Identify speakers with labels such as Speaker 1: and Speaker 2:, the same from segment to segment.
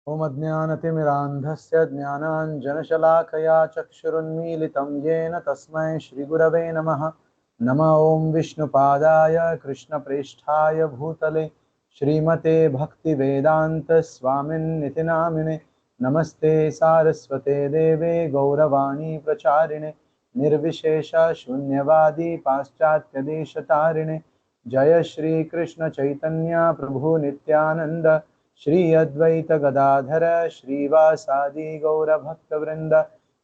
Speaker 1: ओम अज्ञानतिमिरान्धस्य ज्ञानाञ्जनशलाकया चक्षुरुन्मीलितं येन तस्मै श्रीगुरवे नमः। नमः ओं विष्णुपादाय कृष्णप्रेष्ठाय भूतले श्रीमते भक्तिवेदान्तस्वामिन्निति नामिने। नमस्ते सारस्वते देवे गौरवाणी प्रचारिणे निर्विशेष शून्यवादी पाश्चात्यदेशतारिणे। जय श्री कृष्ण चैतन्य प्रभु नित्यानंद श्री अद्वैत गदाधर श्रीवासादि गौर भक्तवृंद।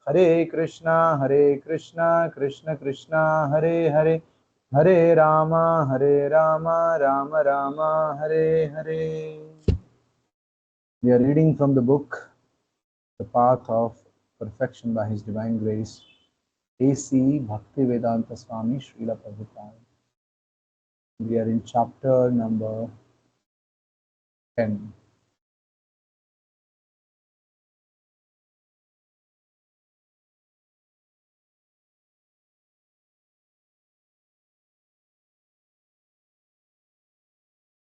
Speaker 1: हरे कृष्णा कृष्ण कृष्ण हरे हरे, हरे Ram Ram Ram Hare Hare. We are reading from the book The Path of Perfection by His Divine Grace, A.C. Bhaktivedanta Swami Srila Prabhupada. We are in chapter number 10.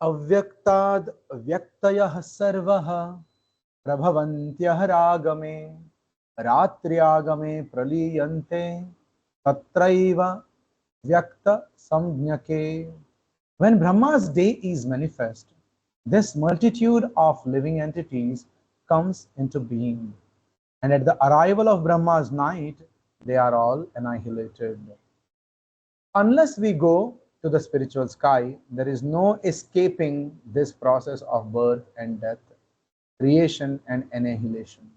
Speaker 1: अव्यक्ताद् व्यक्तयः सर्वः प्रभवन्त्यः रागमे रात्र्यागमे प्रलीयन्ते तत्रैव व्यक्त संज्ञके। When Brahma's day is manifest, this multitude of living entities comes into being, and at the arrival of Brahma's night, they are all annihilated. Unless we go to the spiritual sky, there is no escaping this process of birth and death, creation and annihilation.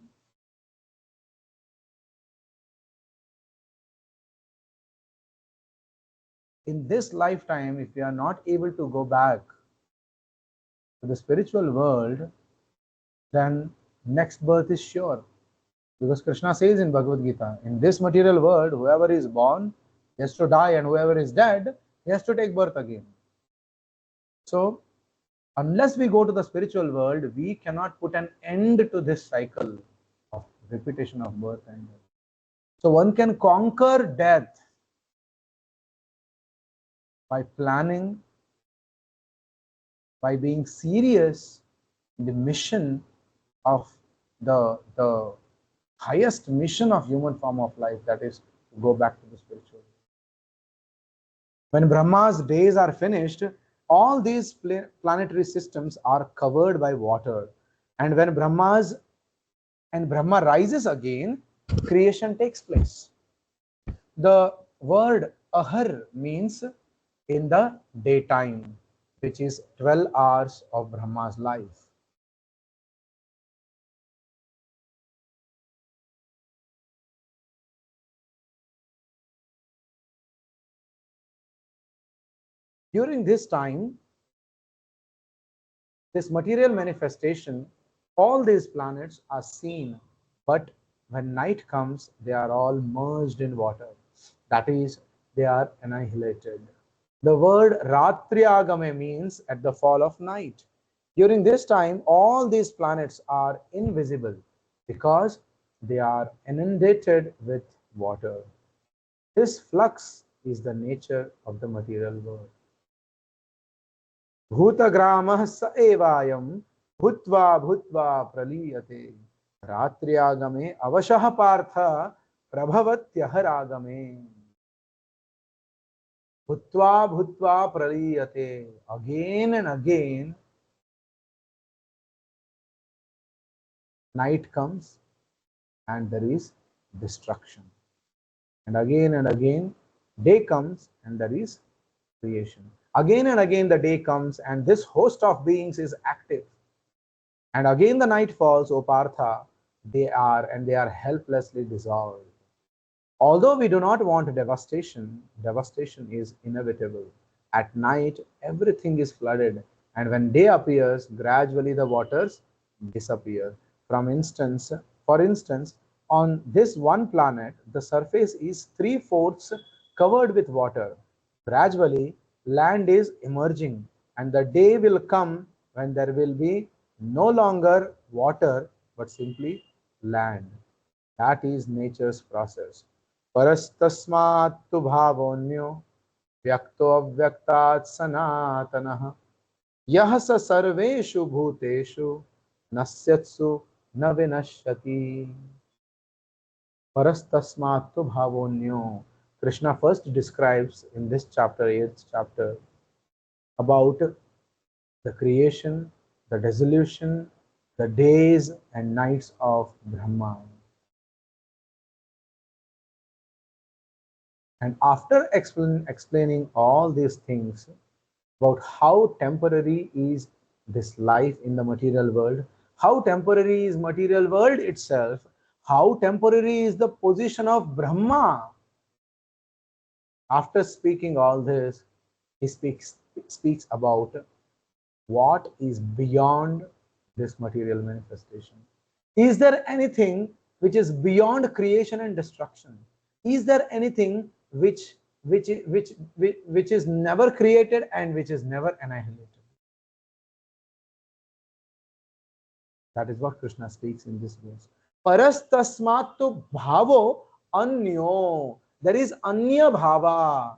Speaker 1: In this lifetime, if we are not able to go back to the spiritual world, then next birth is sure. Because Krishna says in Bhagavad Gita, in this material world, whoever is born, he has to die, and whoever is dead, he has to take birth again. So, unless we go to the spiritual world, we cannot put an end to this cycle of repetition of birth and death. So one can conquer death by planning, by being serious in the mission of the highest mission of human form of life, that is to go back to the spiritual world. When Brahma's days are finished, all these planetary systems are covered by water, and when Brahma rises again, creation takes place. The word ahar means in the daytime, which is 12 hours of Brahma's life. During this time, this material manifestation, all these planets are seen, but when night comes, they are all merged in water. That is, they are annihilated. The word Ratriagame means at the fall of night. During this time, all these planets are invisible because they are inundated with water. This flux is the nature of the material world. भूतग्रामः स एवायं भूत्वा भूत्वा प्रलीयते रात्र्यागमे अवशः पार्थ प्रभवत्यः रागमे. भूत्वा भूत्वा प्रलीयते, again and again night comes and there is destruction, and again day comes and there is creation. Again and again the day comes and this host of beings is active, and again the night falls, O Partha, they are helplessly dissolved. Although we do not want devastation, devastation is inevitable. At night, everything is flooded, and when day appears, gradually the waters disappear. For instance, on this one planet, the surface is 3/4 covered with water. Gradually, land is emerging, and the day will come when there will be no longer water, but simply land. That is nature's process. परस्तस्मात्तु भावोऽन्यो व्यक्तो अव्यक्तात् सनातनः यः स सर्वेषु भूतेषु nasyatsu na vinashyati. Parastasmattu bhavonyo. Krishna first describes in this chapter, 8th chapter, about the creation, the dissolution, the days and nights of Brahma. And after explaining all these things about how temporary is this life in the material world, how temporary is material world itself, how temporary is the position of Brahma. After speaking all this, he speaks about what is beyond this material manifestation. Is there anything which is beyond creation and destruction? Is there anything which is never created and which is never annihilated? That is what Krishna speaks in this verse. Parastasmatu bhavo anyo. There is anya bhava.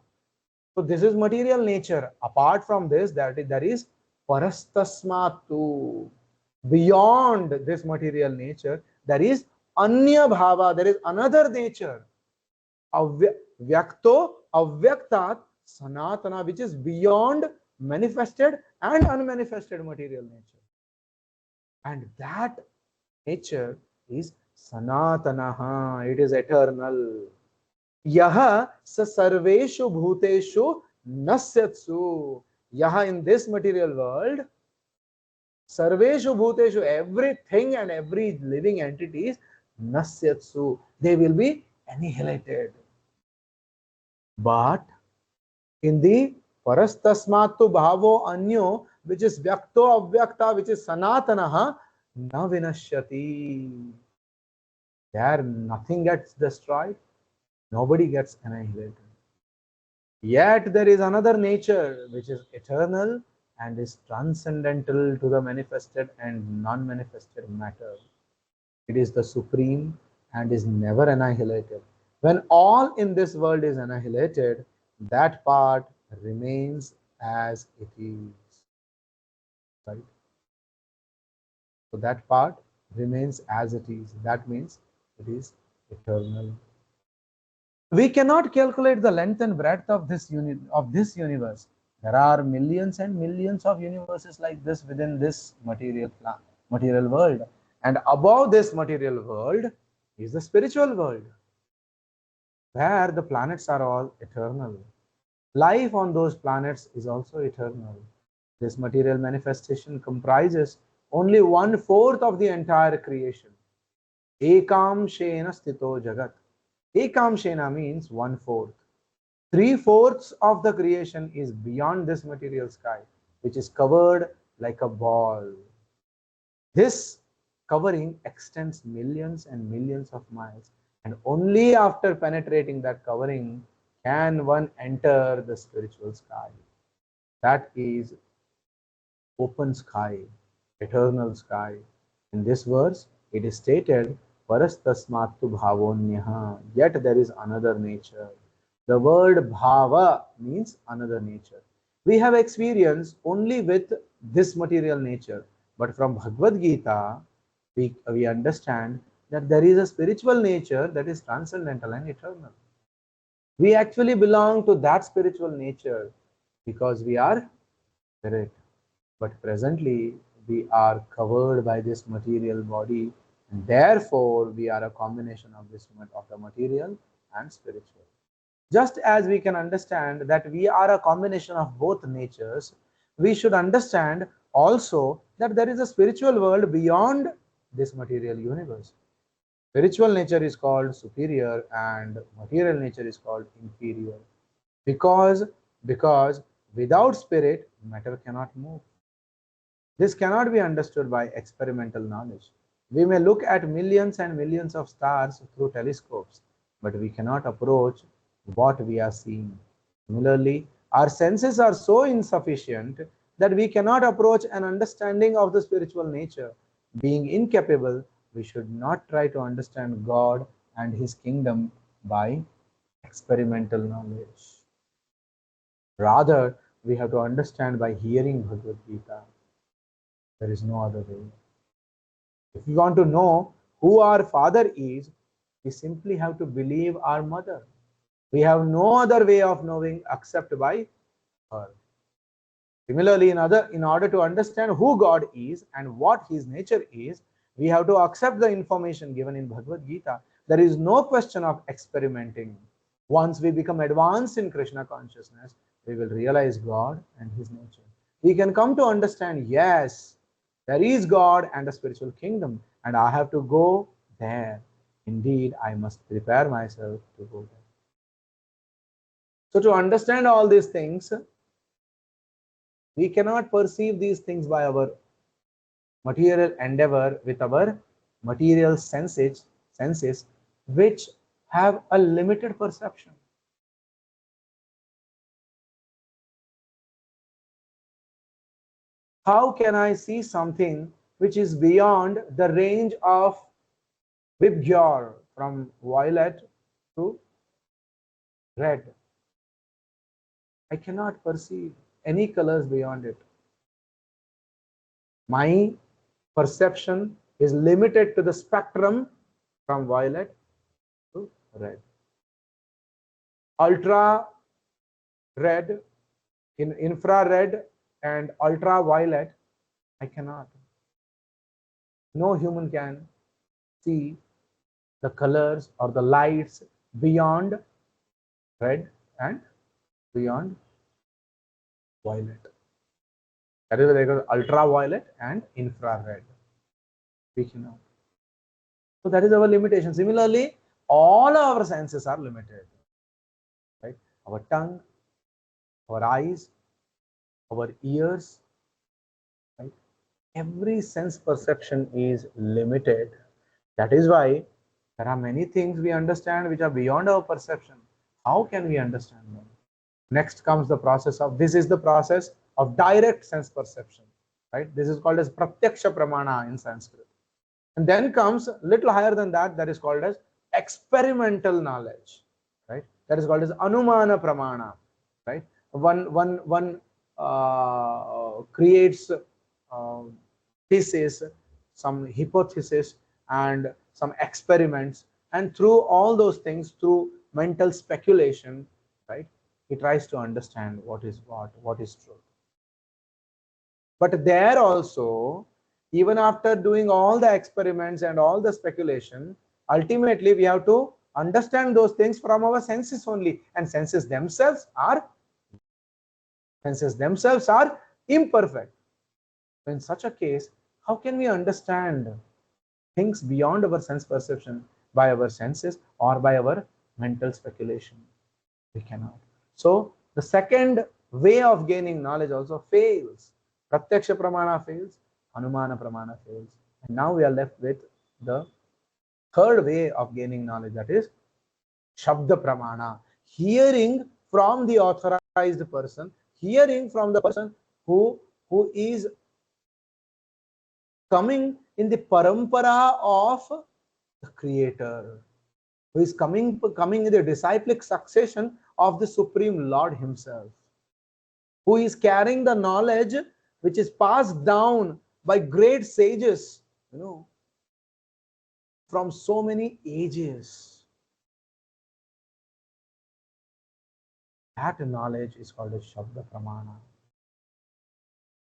Speaker 1: So this is material nature. Apart from this, there is parastasmatu. Beyond this material nature, there is anya bhava. There is another nature. Vyakto avyaktat sanatana, which is beyond manifested and unmanifested material nature. And that nature is sanatanaha. It is eternal. Yaha sa sarveshu bhuteshu nasyatsu. Yaha, in this material world, sarveshu bhuteshu, everything and every living entities, nasyatsu, they will be annihilated. But in the parastasmatu bhavo anyo, which is vyakto avyakta, which is sanatanaha, na vinashyati. There nothing gets destroyed, nobody gets annihilated. Yet there is another nature which is eternal and is transcendental to the manifested and non-manifested matter. It is the supreme and is never annihilated. When all in this world is annihilated, that part remains as it is. Right? So that part remains as it is. That means it is eternal. We cannot calculate the length and breadth of this universe. There are millions and millions of universes like this within this material world. And above this material world is the spiritual world, where the planets are all eternal. Life on those planets is also eternal. This material manifestation comprises only 1/4 of the entire creation. Ekam shena sthito jagat. Ekam shena means 1/4. 3/4 of the creation is beyond this material sky, which is covered like a ball. This covering extends millions and millions of miles, and only after penetrating that covering can one enter the spiritual sky. That is open sky, eternal sky. In this verse, it is stated, Parastasmattu bhavonyaha, yet there is another nature. The word bhava means another nature. We have experience only with this material nature, but from Bhagavad Gita, we understand that there is a spiritual nature that is transcendental and eternal. We actually belong to that spiritual nature because we are spirit. But presently, we are covered by this material body, and therefore we are a combination of the material and spiritual. Just as we can understand that we are a combination of both natures, we should understand also that there is a spiritual world beyond this material universe. Spiritual nature is called superior and material nature is called inferior. Because, because without spirit, matter cannot move. This cannot be understood by experimental knowledge. We may look at millions and millions of stars through telescopes, but we cannot approach what we are seeing. Similarly, our senses are so insufficient that we cannot approach an understanding of the spiritual nature. Being incapable, we should not try to understand God and His kingdom by experimental knowledge. Rather, we have to understand by hearing Bhagavad Gita. There is no other way. If we want to know who our father is, we simply have to believe our mother. We have no other way of knowing except by her. Similarly, in order to understand who God is and what his nature is, we have to accept the information given in Bhagavad Gita. There is no question of experimenting. Once we become advanced in Krishna consciousness, we will realize God and his nature. We can come to understand, yes, there is God and a spiritual kingdom, and I have to go there. Indeed, I must prepare myself to go there. So to understand all these things, we cannot perceive these things by our material endeavor with our material senses which have a limited perception. How can I see something which is beyond the range of Vibgyor, from violet to red? I cannot perceive any colors beyond it. My perception is limited to the spectrum from violet to red. Ultra red, in infrared and ultraviolet, I cannot. No human can see the colors or the lights beyond red and beyond violet. That is why they call ultraviolet and infrared. We cannot. So that is our limitation. Similarly, all our senses are limited. Right? Our tongue, our eyes, our ears, right? Every sense perception is limited. That is why there are many things we understand which are beyond our perception. How can we understand them? Next comes the process of, this is the process of direct sense perception, right? This is called as pratyaksha pramana in Sanskrit. And then comes a little higher than that, that is called as experimental knowledge, right? That is called as anumana pramana, right? One creates thesis, some hypothesis, and some experiments, and through all those things, through mental speculation, right, he tries to understand what is true. But there also, even after doing all the experiments and all the speculation, ultimately we have to understand those things from our senses only, and senses themselves are imperfect. In such a case, how can we understand things beyond our sense perception by our senses or by our mental speculation? We cannot. So the second way of gaining knowledge also fails. Pratyaksha pramana fails, Anumana pramana fails. And now we are left with the third way of gaining knowledge, that is Shabda pramana. Hearing from the authorized person, hearing from the person who is coming in the parampara of the Creator, who is coming in the disciplic succession of the Supreme Lord himself, who is carrying the knowledge which is passed down by great sages, from so many ages. That knowledge is called as Shabda Pramana.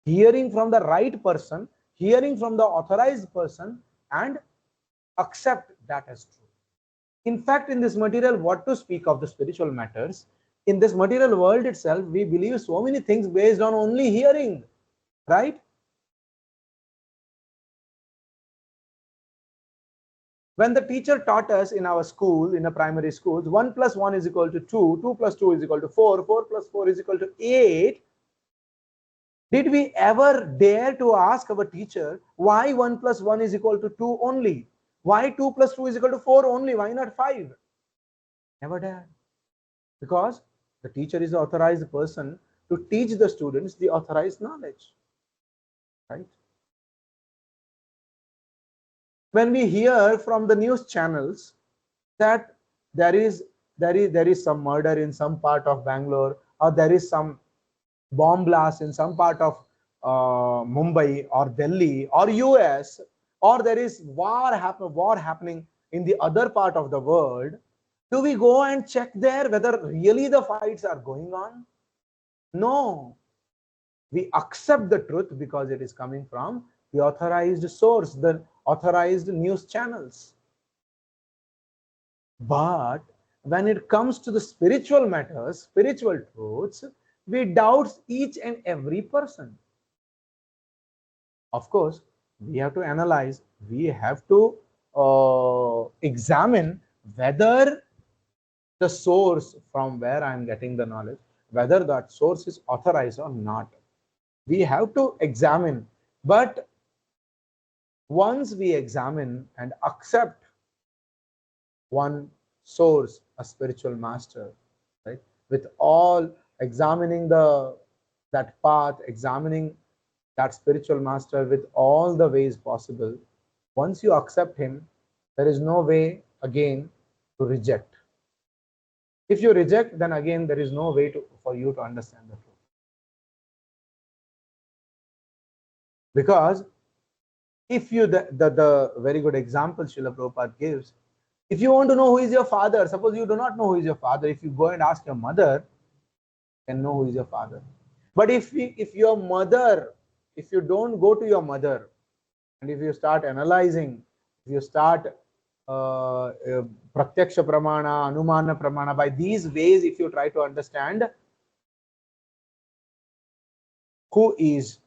Speaker 1: Hearing from the right person, hearing from the authorized person, and accept that as true. In fact, in this material, what to speak of the spiritual matters, in this material world itself, we believe so many things based on only hearing, right? When the teacher taught us in our school, in the primary schools, 1 plus 1 is equal to 2, 2 plus 2 is equal to 4, 4 plus 4 is equal to 8, did we ever dare to ask our teacher why 1 plus 1 is equal to 2 only? Why 2 plus 2 is equal to 4 only? Why not 5? Never dare. Because the teacher is the authorized person to teach the students the authorized knowledge, right? When we hear from the news channels that there is some murder in some part of Bangalore, or there is some bomb blast in some part of Mumbai or Delhi or US, or there is war happening in the other part of the world, do we go and check there whether really the fights are going on? No. We accept the truth because it is coming from the authorized source, the authorized news channels. But when it comes to the spiritual matters, spiritual truths, we doubt each and every person. Of course, we have to analyze, we have to examine whether the source from where I am getting the knowledge, whether that source is authorized or not. We have to examine. But once we examine and accept one source, a spiritual master, right, with all examining that path, examining that spiritual master with all the ways possible, once you accept him, there is no way again to reject. If you reject, then again there is no way for you to understand the truth. Because if you, the very good example Srila Prabhupada gives, if you want to know who is your father, suppose you do not know who is your father, if you go and ask your mother, you can know who is your father. But if your mother, if you don't go to your mother, and if you start analyzing, if you start pratyaksha pramana, anumana pramana, by these ways, if you try to understand who is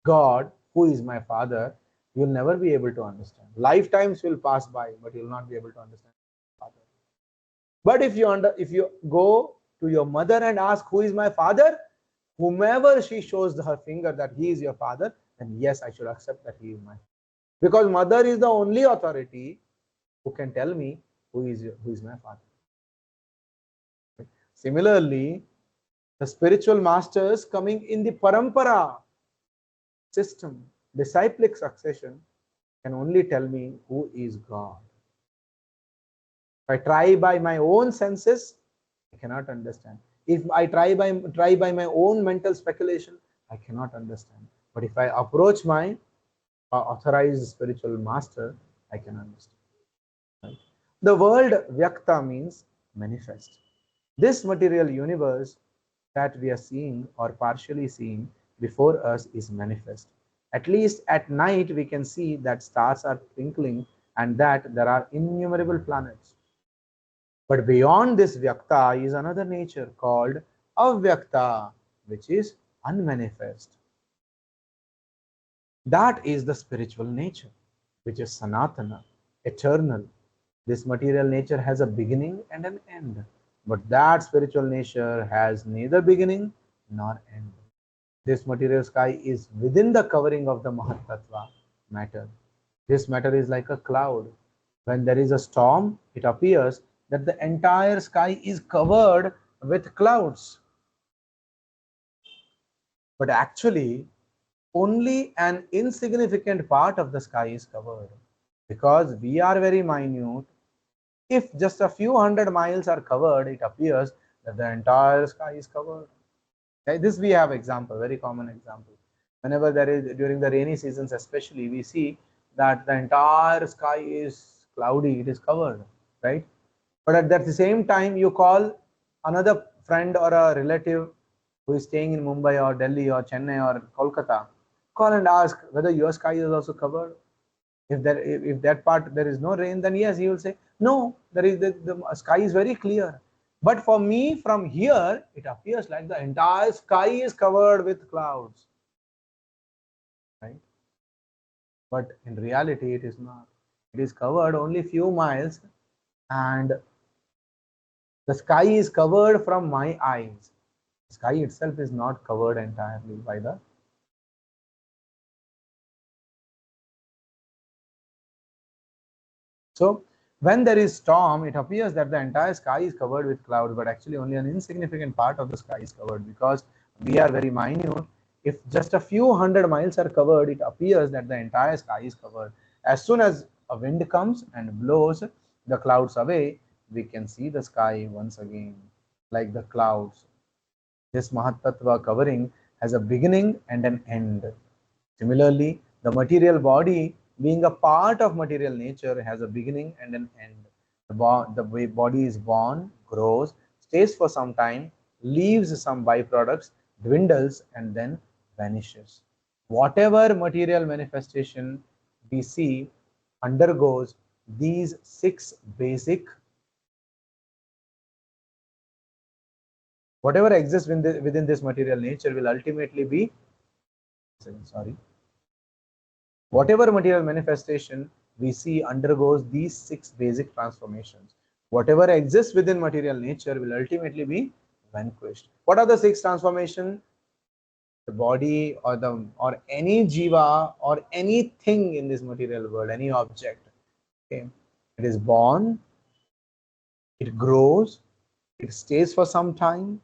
Speaker 1: God, who is my father, you will never be able to understand. Lifetimes will pass by, but you will not be able to understand father. But if you go to your mother and ask who is my father, whomever she shows her finger that he is your father, then yes, I should accept that he is my father. Because mother is the only authority who can tell me who is my father. Similarly, the spiritual masters coming in the parampara system, disciplic succession, can only tell me who is God. If I try by my own senses, I cannot understand. If I try by my own mental speculation, I cannot understand. But if I approach my authorized spiritual master, I can understand. Right? The word Vyakta means manifest. This material universe that we are seeing or partially seeing before us is manifest. At least at night we can see that stars are twinkling and that there are innumerable planets. But beyond this Vyakta is another nature called Avyakta, which is unmanifest. That is the spiritual nature, which is Sanatana, eternal. This material nature has a beginning and an end, but that spiritual nature has neither beginning nor end. This material sky is within the covering of the Mahatattva, matter. This matter is like a cloud. When there is a storm, it appears that the entire sky is covered with clouds. But actually, only an insignificant part of the sky is covered. Because we are very minute, if just a few hundred miles are covered, it appears that the entire sky is covered. Okay, this we have example, very common example. Whenever there is, during the rainy seasons especially, we see that the entire sky is cloudy, it is covered, right? But at the same time, you call another friend or a relative who is staying in Mumbai or Delhi or Chennai or Kolkata, call and ask whether your sky is also covered. If that part there is no rain, then yes, he will say, no, there is the sky is very clear. But for me, from here, it appears like the entire sky is covered with clouds. Right? But in reality, it is not. It is covered only few miles, and the sky is covered from my eyes. The sky itself is not covered entirely by the. So when there is storm, it appears that the entire sky is covered with clouds, but actually only an insignificant part of the sky is covered because we are very minute. If just a few hundred miles are covered, it appears that the entire sky is covered. As soon as a wind comes and blows the clouds away, we can see the sky once again like the clouds. This Mahatattva covering has a beginning and an end. Similarly, The material body, being a part of material nature, has a beginning and an end. The body is born, grows, stays for some time, leaves some byproducts, dwindles, and then vanishes. Whatever material manifestation we see undergoes these six basic, whatever exists within this material nature will ultimately be, whatever material manifestation we see undergoes these six basic transformations. Whatever exists within material nature will ultimately be vanquished. What are the six transformations? The body or any jiva or anything in this material world, any object, okay, it is born, it grows, it stays for some time,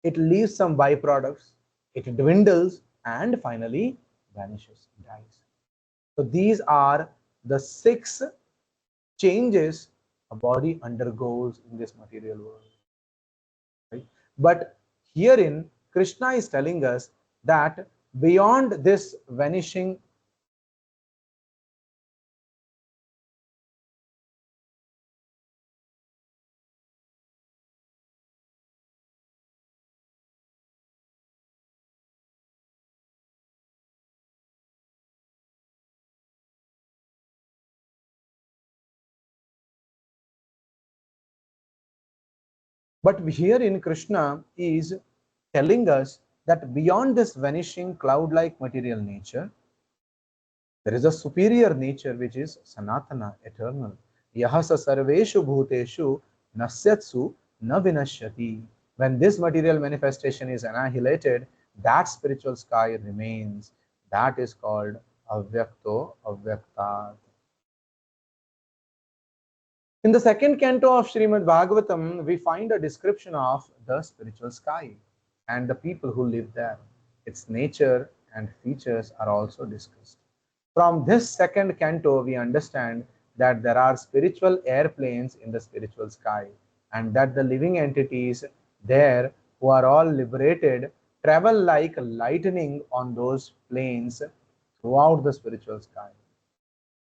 Speaker 1: it leaves some byproducts, it dwindles, and finally vanishes, dies. So these are the six changes a body undergoes in this material world. Right? But herein, Krishna is telling us that beyond this vanishing, but herein Krishna is telling us that beyond this vanishing cloud-like material nature, there is a superior nature which is Sanatana, eternal. Yahasa sarveshu bhuteshu nasyatsu na vinashyati. When this material manifestation is annihilated, that spiritual sky remains. That is called avyakto avyaktat. In the second canto of Srimad Bhagavatam, we find a description of the spiritual sky and the people who live there. Its nature and features are also discussed. From this second canto, we understand that there are spiritual airplanes in the spiritual sky and that the living entities there who are all liberated travel like lightning on those planes throughout the spiritual sky.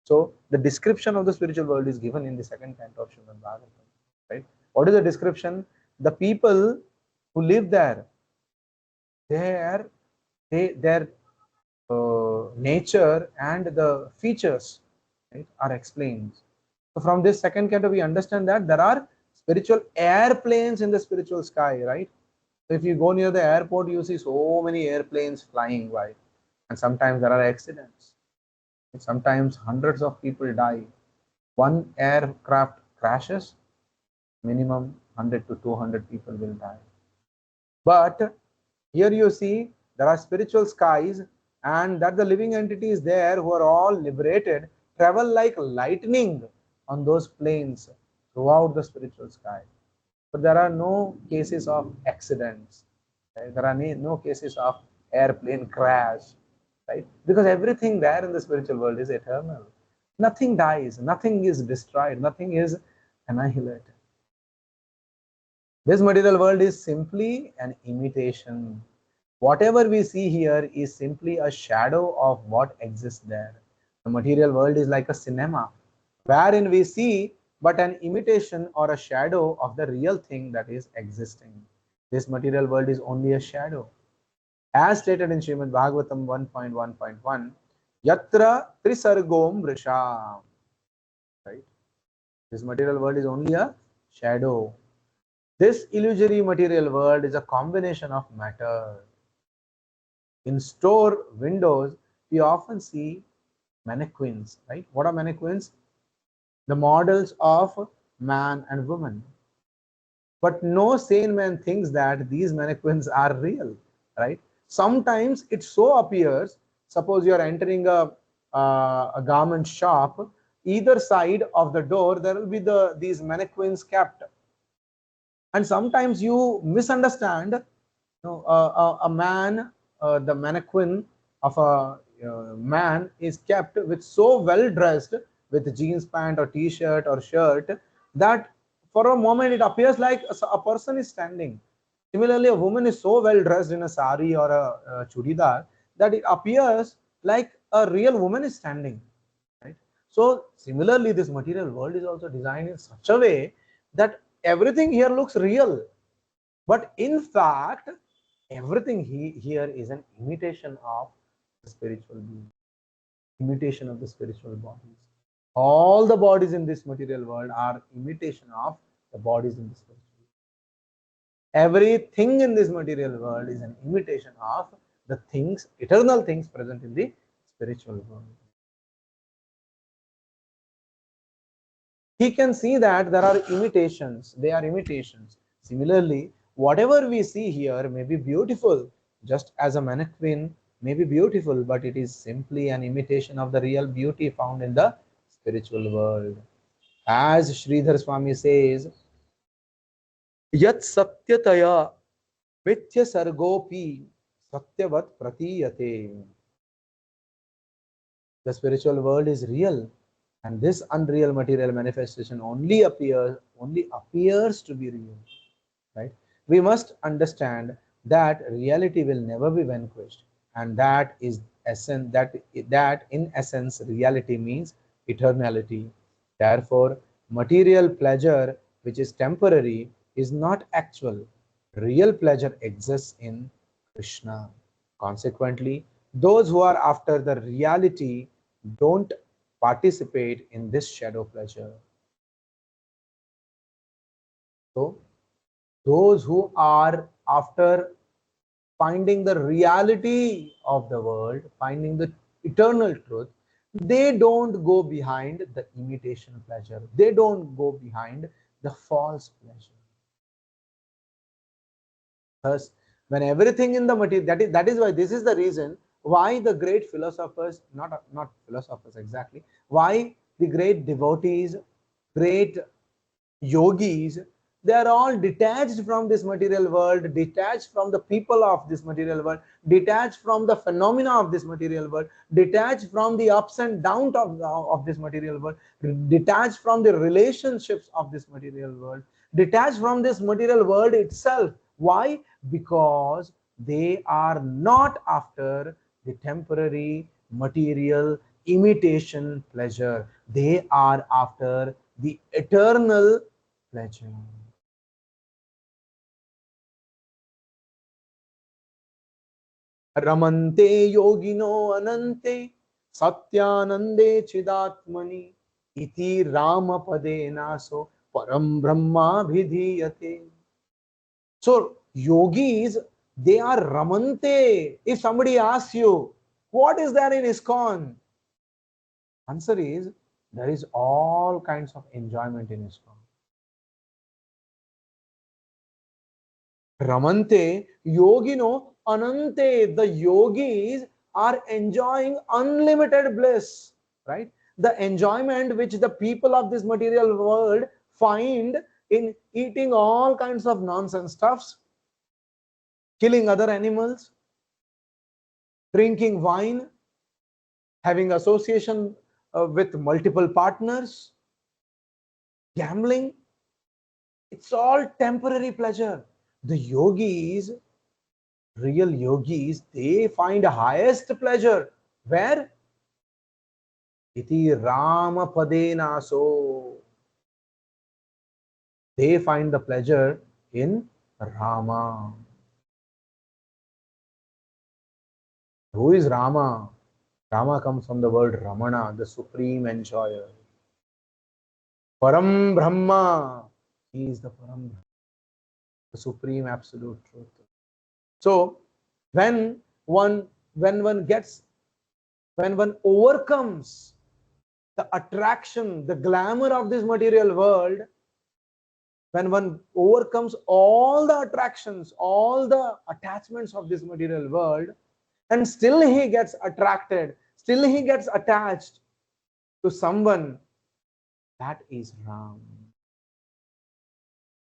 Speaker 1: So the description of the spiritual world is given in the second canto of Srimad Bhagavatam. Right? What is the description? The people who live there, their nature and the features, right, are explained. So from this second canto, we understand that there are spiritual airplanes in the spiritual sky, right? So if you go near the airport, you see so many airplanes flying by, and sometimes there are accidents. Sometimes hundreds of people die. One aircraft crashes, minimum 100 to 200 people will die. But here you see there are spiritual skies, and that the living entities there who are all liberated travel like lightning on those planes throughout the spiritual sky. But there are no cases of accidents. Right? There are no cases of airplane crash, right? Because everything there in the spiritual world is eternal. Nothing dies, nothing is destroyed, nothing is annihilated. This material world is simply an imitation. Whatever we see here is simply a shadow of what exists there. The material world is like a cinema, wherein we see but an imitation or a shadow of the real thing that is existing. This material world is only a shadow. As stated in Srimad Bhagavatam 1.1.1, Yatra Trisargom Vrisham. Right? This material world is only a shadow. This illusory material world is a combination of matter. In store windows, we often see mannequins, right? What are mannequins? The models of man and woman. But no sane man thinks that these mannequins are real, right? Sometimes it so appears, suppose you are entering a garment shop, either side of the door, there will be these mannequins kept. And sometimes you misunderstand, a man, the mannequin of a man is kept with so well dressed with jeans pant or t-shirt or shirt that for a moment it appears like a person is standing. Similarly, a woman is so well dressed in a sari or a chudidar that it appears like a real woman is standing, right? So similarly, this material world is also designed in such a way that everything here looks real, but in fact, everything here is an imitation of the spiritual being, imitation of the spiritual bodies. All the bodies in this material world are imitation of the bodies in the spiritual world. Everything in this material world is an imitation of the things, eternal things present in the spiritual world. He can see that there are imitations, they are imitations. Similarly, whatever we see here may be beautiful, just as a mannequin may be beautiful, but it is simply an imitation of the real beauty found in the spiritual world. As Sridhar Swami says, Yat Satyataya Mithya Sargopi Satyavat Pratiyate. The spiritual world is real, and this unreal material manifestation only appears to be real, right? We must understand that reality will never be vanquished, and that is essence, that in essence reality means eternality. Therefore, material pleasure which is temporary is not actual. Real pleasure exists in Krishna. Consequently, those who are after the reality don't participate in this shadow pleasure. So, those who are after finding the reality of the world, finding the eternal truth, they don't go behind the imitation pleasure. They don't go behind the false pleasure. Thus, when everything in the material, that is why this is the reason why the great philosophers, not philosophers exactly, why the great devotees, great yogis, they are all detached from this material world, detached from the people of this material world, detached from the phenomena of this material world, detached from the ups and downs of this material world, detached from the relationships of this material world, detached from this material world itself. Why? Because they are not after the temporary material imitation pleasure. They are after the eternal pleasure. Ramante yogino anante satyanande chidatmani iti ramapade naso param brahma bhidhiyate. So yogis, they are ramante. If somebody asks you, what is there in ISKCON? Answer is, there is all kinds of enjoyment in ISKCON. Ramante, yogino, anante, the yogis are enjoying unlimited bliss, right? The enjoyment which the people of this material world find in eating all kinds of nonsense stuffs, killing other animals, drinking wine, having association with multiple partners, gambling, it's all temporary pleasure. The yogis, real yogis, they find highest pleasure. Where? Iti Rama Padenaso. They find the pleasure in Rama. Who is Rama? Rama comes from the word Ramana, the supreme enjoyer. Param Brahma. He is the Param Brahma, the supreme absolute truth. So when one overcomes the attraction, the glamour of this material world, when one overcomes all the attractions, all the attachments of this material world, and still he gets attracted, still he gets attached to someone, that is Ram.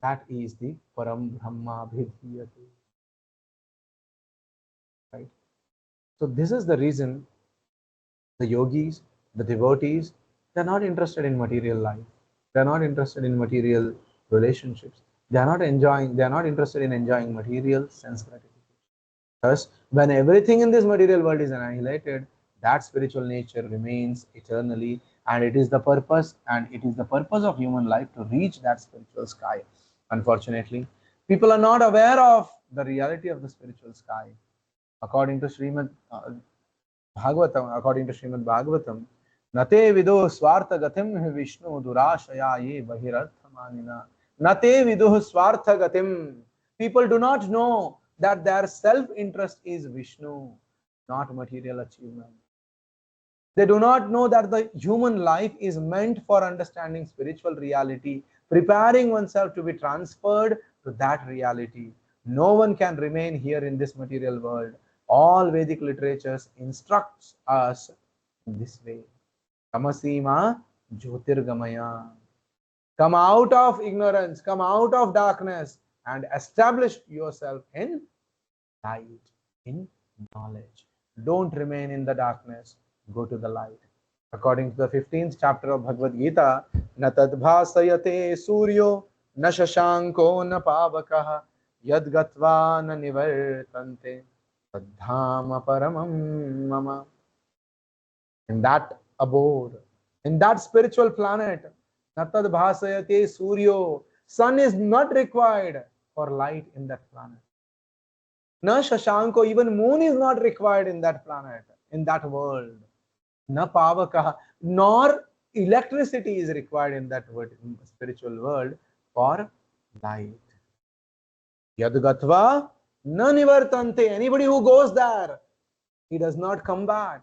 Speaker 1: That is the Param Brahma Bhidhiyate. Right? So this is the reason the yogis, the devotees, they're not interested in material life. They're not interested in material relationships. They're not interested in enjoying material sense gratification. Thus, when everything in this material world is annihilated, that spiritual nature remains eternally, and it is the purpose, of human life to reach that spiritual sky. Unfortunately, people are not aware of the reality of the spiritual sky. According to Srimad Bhagavatam, Nate viduh swartha gatim Vishnu durashaya ye bahirarthamanina. Nate viduh swartha gatim. People do not know that their self-interest is Vishnu, not material achievement. They do not know that the human life is meant for understanding spiritual reality, preparing oneself to be transferred to that reality. No one can remain here in this material world. All Vedic literatures instructs us in this way. Tamasima Jyotirgamaya. Come out of ignorance, come out of darkness, and establish yourself in light, in knowledge. Don't remain in the darkness, go to the light. According to the 15th chapter of Bhagavad Gita, na tadbhasayate suryo na shashanko na pavakah yad gatva na nivartante tadhama paramam mama. In that abode, in that spiritual planet, na tadbhasayate suryo, sun is not required for light in that planet. Na Shashanko, even moon is not required in that planet, in that world. Na Pavaka, nor electricity is required in that spiritual world for light. Yadgatva na nivartante. Anybody who goes there, he does not come back.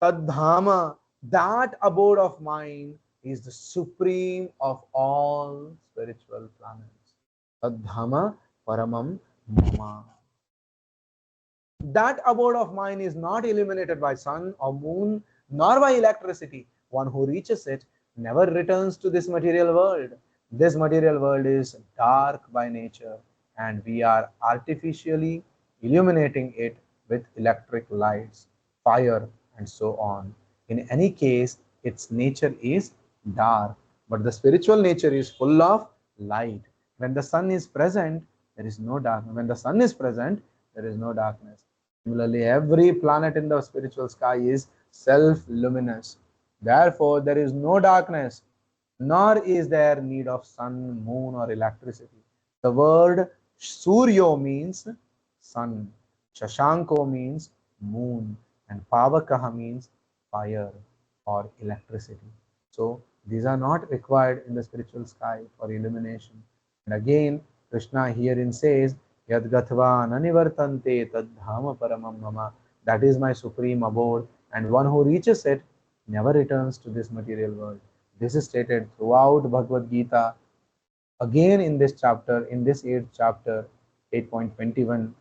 Speaker 1: Tadhama, that abode of mine, is the supreme of all spiritual planets. Tadhama paramam mama. That abode of mine is not illuminated by sun or moon, nor by electricity. One who reaches it never returns to this material world. This material world is dark by nature, and we are artificially illuminating it with electric lights, fire, and so on. In any case, its nature is dark, but the spiritual nature is full of light. When the sun is present, there is no darkness. When the sun is present, there is no darkness. Similarly, every planet in the spiritual sky is self-luminous. Therefore, there is no darkness, nor is there need of sun, moon, or electricity. The word Suryo means sun, Shashanko means moon, and Pavakaha means fire or electricity. So, these are not required in the spiritual sky for illumination. And again, Krishna herein says, Yadgatva nanivartante tadhama paramam mama. That is my supreme abode, and one who reaches it never returns to this material world. This is stated throughout Bhagavad Gita. Again in this chapter, in this 8th chapter, 8.21,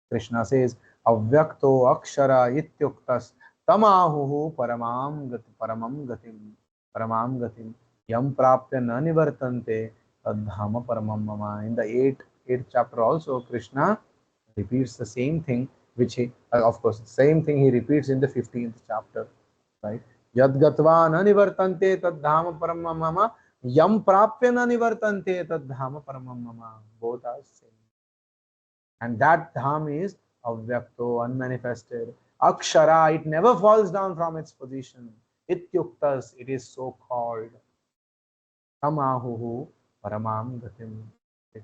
Speaker 1: Krishna says, Avyakto akshara ityuktas tamahuhu paramam gatim yam prapya nanivartante tadhama paramam mama. In the 8th chapter also, Krishna repeats the same thing, which he, of course, same thing he repeats in the 15th chapter, right? Yad gatva na nivartante tadhama paramam mama, yam prapya na nivartante tadhama paramam mama. Both are same. And that dham is avyakto, unmanifested. Akshara, it never falls down from its position. Ityuktas, it is so called. Tamahuhu paramam gatim.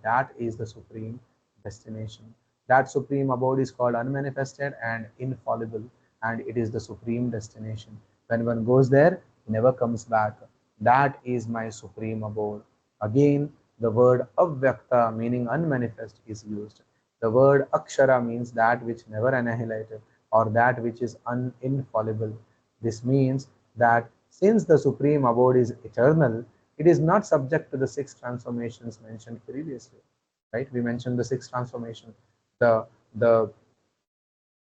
Speaker 1: That is the supreme destination. That supreme abode is called unmanifested and infallible, and it is the supreme destination. When one goes there, he never comes back. That is my supreme abode. Again, the word avyakta, meaning unmanifest, is used. The word akshara means that which never annihilated, or that which is infallible. This means that since the supreme abode is eternal, it is not subject to the 6 transformations mentioned previously. Right? We mentioned the 6 transformations. The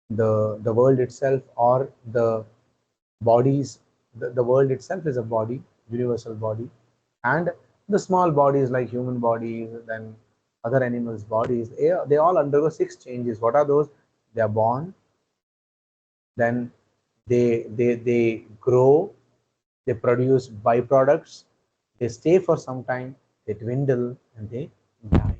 Speaker 1: world itself, or the bodies, the world itself is a body, universal body, and the small bodies like human bodies, then other animals' bodies, they all undergo 6 changes. What are those? They are born, then they grow, they produce byproducts, they stay for some time, they dwindle, and they die.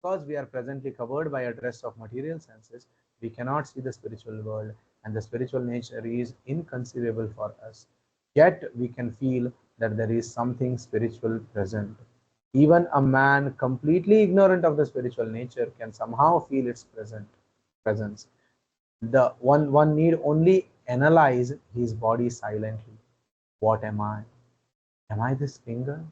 Speaker 1: Because we are presently covered by a dress of material senses, we cannot see the spiritual world. and the spiritual nature is inconceivable for us. Yet we can feel that there is something spiritual present. Even a man completely ignorant of the spiritual nature can somehow feel its presence. The one need only analyze his body silently. What am I? Am I this finger?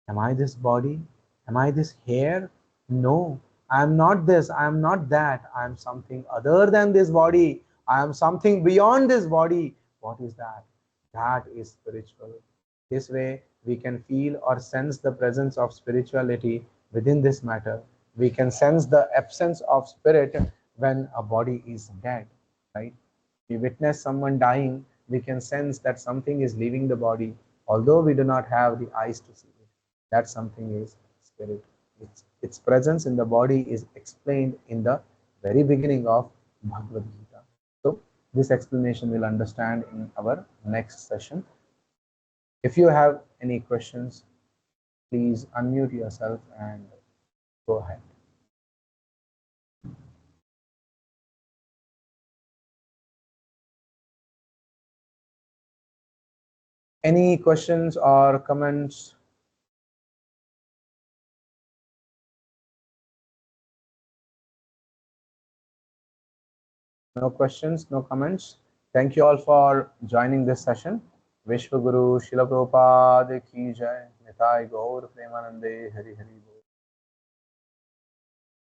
Speaker 1: Am I this body? Am I this hair? No, I am not this, I am not that. I am something other than this body. I am something beyond this body. What is that? That is spiritual. This way, we can feel or sense the presence of spirituality within this matter. We can sense the absence of spirit when a body is dead, right? We witness someone dying, we can sense that something is leaving the body, although we do not have the eyes to see it. That something is spirit. Its presence in the body is explained in the very beginning of Bhagavad Gita. So, this explanation we'll understand in our next session. If you have any questions, please unmute yourself and go ahead. Any questions or comments? No questions, no comments. Thank you all for joining this session. Vishwaguru Srila Prabhupada ki jai. Nitai Gaur Premanande Hari Hari Bol.